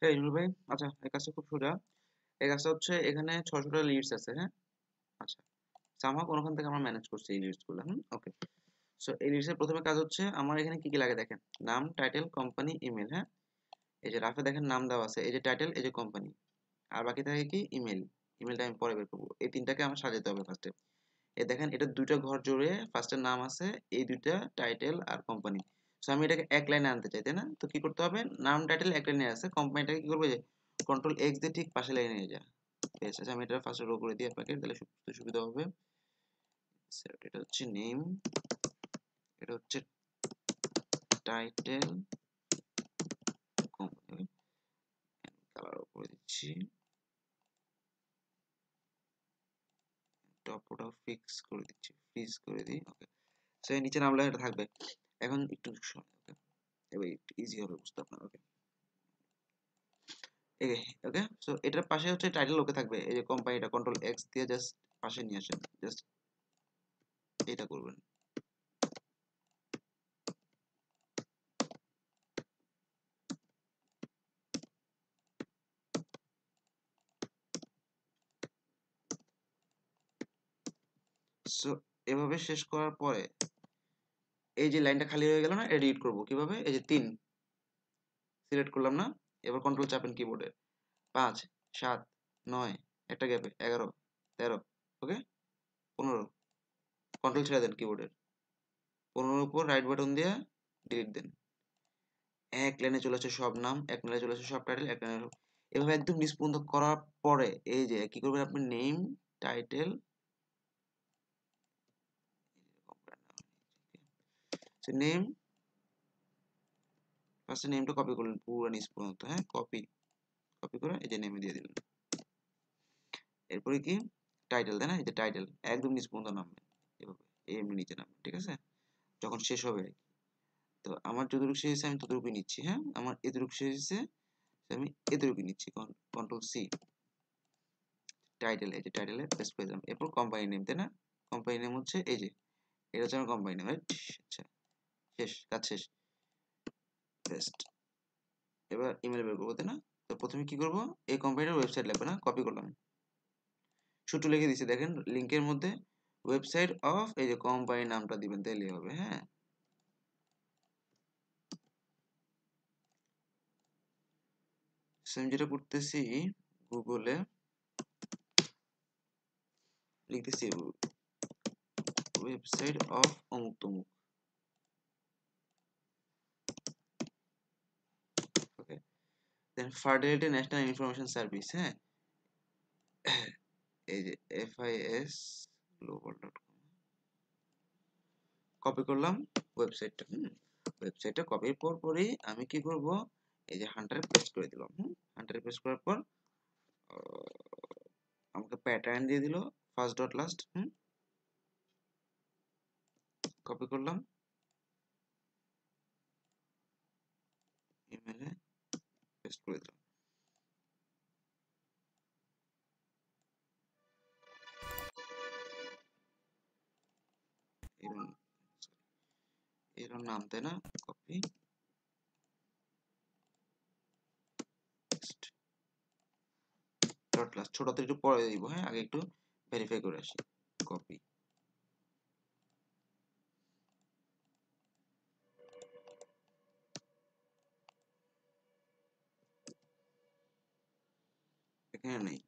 হ্যাঁ নুরুল ভাই, আচ্ছা এই কাজটা খুব সোজা। এই কাজটা হচ্ছে এখানে 600টা লিডস আছে, হ্যাঁ। আচ্ছা, সামহাও কোনোখান থেকে আমরা ম্যানেজ করছি এই লিডস গুলো। ওকে। সো এই লিডস এর প্রথমে কাজ হচ্ছে আমার এখানে কি কি লাগে দেখেন। নাম, টাইটেল, কোম্পানি, ইমেল, হ্যাঁ। এই যে রাফে দেখেন নাম দেওয়া আছে, এই যে টাইটেল, এই যে কোম্পানি, আর বাকি থাকে কি ইমেল। ইমেলটা আমি পরে বের করবো, এই তিনটাকে আমার সাজাতে হবে ফার্স্টে। এই দেখেন এটা দুইটা ঘর জুড়ে ফার্স্টের নাম আছে, এই দুইটা টাইটেল আর কোম্পানি। সো আমি এটাকে এক লাইনে আনতে চাই, তাই না? তো কি করতে হবে, নাম টাইটেল এক লাইনে আছে, কোম্পানিটাকে কি করবে যে কন্ট্রোল এক্স দিয়ে ঠিক পাশে লাইনে নিয়ে যা। বেশ, আচ্ছা আমি এটা ফার্স্টে রো করে দিই আপনাকে, তাহলে সুবিধা হবে। এটা হচ্ছে নেম, এটা হচ্ছে টাইটেল, কোম্পানি, কালার করে দিচ্ছি, টপটা ফিক্স করে দিচ্ছি, ফ্রিজ করে দিই। ওকে, সো নিচে নামলে এটা থাকবে। এখন একটু ওকে, এবার একটু ইজি হবে বুঝতে আপনার। ওকে ওকে ওকে, সো এটার পাশে হচ্ছে টাইটেল ওকে থাকবে, এই যে কোম্পানিটা কন্ট্রোল এক্স দিয়ে জাস্ট পাশে নিয়ে আসেন, জাস্ট এটা করবেন। সো এভাবে শেষ করার পরে এই যে লাইনটা খালি হয়ে গেল না, এডিট করব কিভাবে, এই যে 3 সিলেক্ট করলাম না, এবার কন্ট্রোল চাপেন কিবোর্ডে, 5 7 9, একটা গ্যাপে 11 13, ওকে 15, কন্ট্রোল ছেড়ে দেন কিবোর্ডের, 15 উপর রাইট বাটন দিয়ে ডিলিট দেন। এক লাইনে চলে আসে সব নাম, এক লাইনে চলে আসে সব টাইটেল, এক লাইনে এভাবে একদম নিচ পর্যন্ত করার পরে এই যে কি করবেন আপনি, নেম, টাইটেল, নেম, ফার্স্টে নেমটা কপি করলেন পুরো নিচ পর্যন্ত, হ্যাঁ কপি, কপি করে এই যে নেমে দিয়ে দিলেন। এরপরে কি টাইটেল, তাই না, এই যে টাইটেল একদম নিচ পর্যন্ত নামবেন, এভাবে এমনি নিচে নামবেন, ঠিক আছে, যখন শেষ হবে। তো আমার যতটুকু শেষ হয়েছে আমি ততটুকুই নিচ্ছি, হ্যাঁ আমার এতটুকু শেষ হয়েছে আমি এতটুকু নিচ্ছি, কন্ট্রোল সি, টাইটেল, এই যে টাইটেলে পেস্ট করে দিলাম। এরপর কোম্পানি নেম, তাই না, কোম্পানি নেম হচ্ছে এই যে এটা হচ্ছে আমার কোম্পানি নেম, রাইট। আচ্ছা শেষ, কাজ শেষ, পেস্ট। এবার ইমেল বের করবো, তাই না। তো প্রথমে কি করব, এই কোম্পানিটার ওয়েবসাইট লাগবে না, কপি করলাম, শুধু লিখে দিচ্ছি দেখেন লিঙ্কের মধ্যে ওয়েবসাইট অফ, এই যে কোম্পানির নামটা দিবেন তাহলেই হবে, হ্যাঁ। আমি যেটা করতেছি গুগলে লিখতেছি ওয়েবসাইট অফ অমুক তমুক, ওকে। দেন ফার্টিলিটি ন্যাশনাল ইনফরমেশন সার্ভিস, হ্যাঁ এই যে FIS global.com, কপি করলাম ওয়েবসাইটটা। ওয়েবসাইটটা কপির পরই আমি কি করব, এই যে হান্টারে পেস্ট করে দিলাম। হান্টারে পেস্ট করার পর আমাকে প্যাটার্ন দিয়ে দিল ফার্স্ট ডট লাস্ট, কপি করলাম, ইমেলে পেস্ট করে দিলাম। এর নাম, তাই না, কপি ডট লাস্ট, ছোটতে একটু পরে দিব, হ্যাঁ আগে একটু ভেরিফাই করে আসি, কপি, এখানে নেই,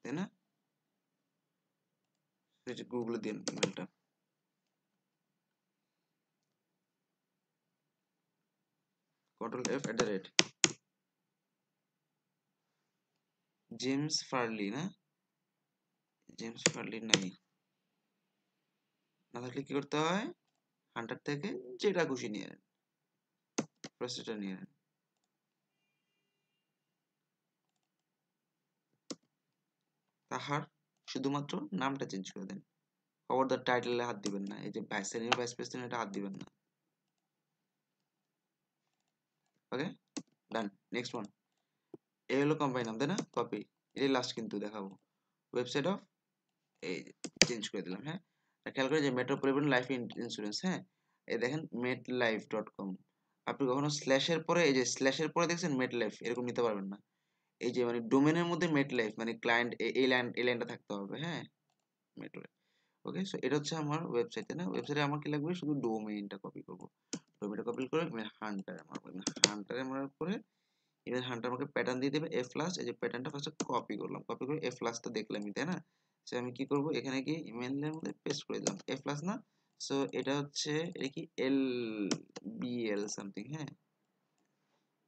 তাই না, গুগলে দিন ইমেলটা, কন্ট্রোল F জেমস ফার্লি, না জেমস ফার্লি নাই, না থাকলে কি করতে হয়, হান্টার থেকে যেটা খুশি নিয়ে নেন, প্রসেসটা নিয়ে নেন। তাহার শুধুমাত্র নামটা চেঞ্জ করে দেন, খবরদার টাইটেলে হাত দিবেন না, এই যে ভাইস সিনিয়র ভাইস প্রেসিডেন্ট এটা হাত দিবেন না। ওকে ডান, নেক্সট ওয়ান, এই হলো কোম্পানি নাম, তাই না, কপি, এই লাস্ট কিন্তু দেখাবো, ওয়েবসাইট অফ, এই চেঞ্জ করে দিলাম, হ্যাঁ। আর খেয়াল করে যে মেট্রোপলিটন লাইফ ইন্স্যুরেন্স, হ্যাঁ এই দেখেন medlife.com, আপনি কখনো স্ল্যাশের পরে, এই যে স্ল্যাশের পরে দেখছেন মেড লাইফ, এরকম নিতে পারবেন না, এই যে মানে ডোমেনের মধ্যে মেটলাইফ মানে ক্লায়েন্ট এই লাইনটা থাকতে হবে, হ্যাঁ, মেটলাইফ। ওকে, সো এটা হচ্ছে আমার ওয়েবসাইটে না, ওয়েবসাইটে আমার কি লাগবে, শুধু ডোমেইনটা কপি করবো। ডোমেইনটা কপি করে ইমেল হান্টারে মারবো, হান্টারে মারার পরে ইমেল হান্টার আমাকে প্যাটার্ন দিয়ে দেবে এফ লাস্ট। এই যে প্যাটার্নটা ফার্স্টে কপি করলাম, কপি করে এফ লাস্টটা দেখলামই, তাই না? সো আমি কি করব, এখানে গিয়ে ইমেলের মধ্যে পেস্ট করে দিলাম এফ লাস্ট না। সো এটা হচ্ছে, এটা কি এল বি এল সামথিং, হ্যাঁ,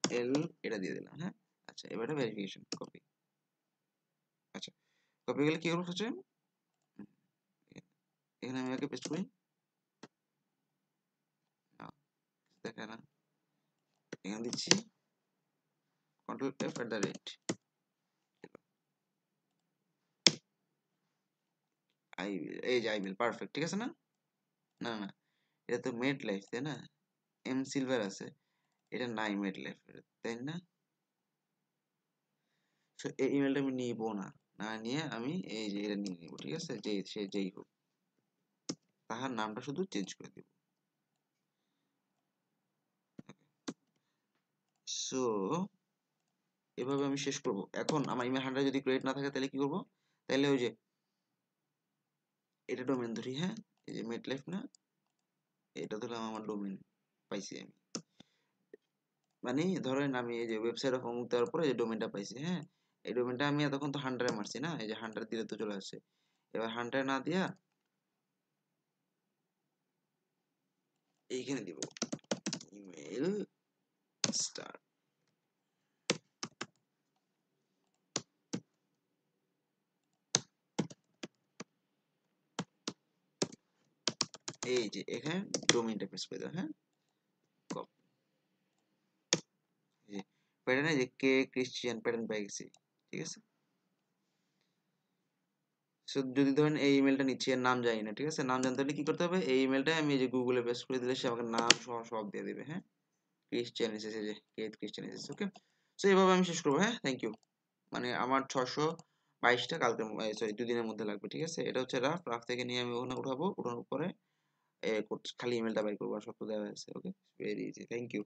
এল, এটা দিয়ে দিলাম, হ্যাঁ। আচ্ছা, এবার ভেরিফিকেশন কপি। আচ্ছা, কপি গেলে কি করবো হচ্ছে, এখানে আমি আগে পেস্ট করি, দেখে না, এখানে দিচ্ছি control F at the rate I, এই যে আইমেল পারফেক্ট, ঠিক আছে না? না না, এটা তো মেড লাইফ, তাই না? এম সিলভার আছে, এটা নাই মেড লাইফ, তাই না? সো এই ইমেলটা আমি নিব না, না নিয়ে আমি এই যে এটা নিয়ে নিব, ঠিক আছে, যে সে যেই হোক, তাহার নামটা শুধু চেঞ্জ করে দিব। সো এভাবে আমি শেষ করব। এখন আমার ইমেল হ্যান্ডেল যদি ক্রেডিট না থাকে তাহলে কি করব, তাহলে ওই যে এটা ডোমেন ধরি, হ্যাঁ, এই যে মেড লাইফ না, এটা ধরলাম আমার ডোমেন পাইছি আমি, মানে ধরেন আমি এই যে ওয়েবসাইট অফ অমুক দেওয়ার পরে যে ডোমেনটা পাইছি, হ্যাঁ, এই ডোমেনটা আমি এতক্ষণ তো হান্টারে মারছি না, এই যে হান্টার দিলে তো চলে আসছে। এবার হান্টারে না দিয়া এইখানে দিব ইমেল স্টার, এই যে এখানে ডোমেইনটা পেস্ট করে দাও, হ্যাঁ, প্যাটার্নে যে কে ক্রিশ্চিয়ান প্যাটার্ন পেয়ে গেছি, ঠিক আছে। সো যদি ধরেন এই ইমেলটা নিচ্ছি, এর নাম জানি না, ঠিক আছে, নাম জানতে হলে কি করতে হবে, এই ইমেলটা আমি এই যে গুগলে পেস্ট করে দিলে সে আমাকে নাম সহ সব দিয়ে দেবে, হ্যাঁ, ক্রিশ্চিয়ান এসেছে, যে কে ক্রিশ্চিয়ান এসেছে। ওকে, সো এইভাবে আমি শেষ করবো, হ্যাঁ, থ্যাংক ইউ। মানে আমার 622টা কালকে, সরি 2 দিনের মধ্যে লাগবে, ঠিক আছে। এটা হচ্ছে রাফ, রাফ থেকে নিয়ে আমি ওখানে উঠাবো, উঠানোর পরে খালি ইমেলটা বাই করবো, আর সব তো দেওয়া আছে। ওকে, ভেরি ইজি, থ্যাংক ইউ।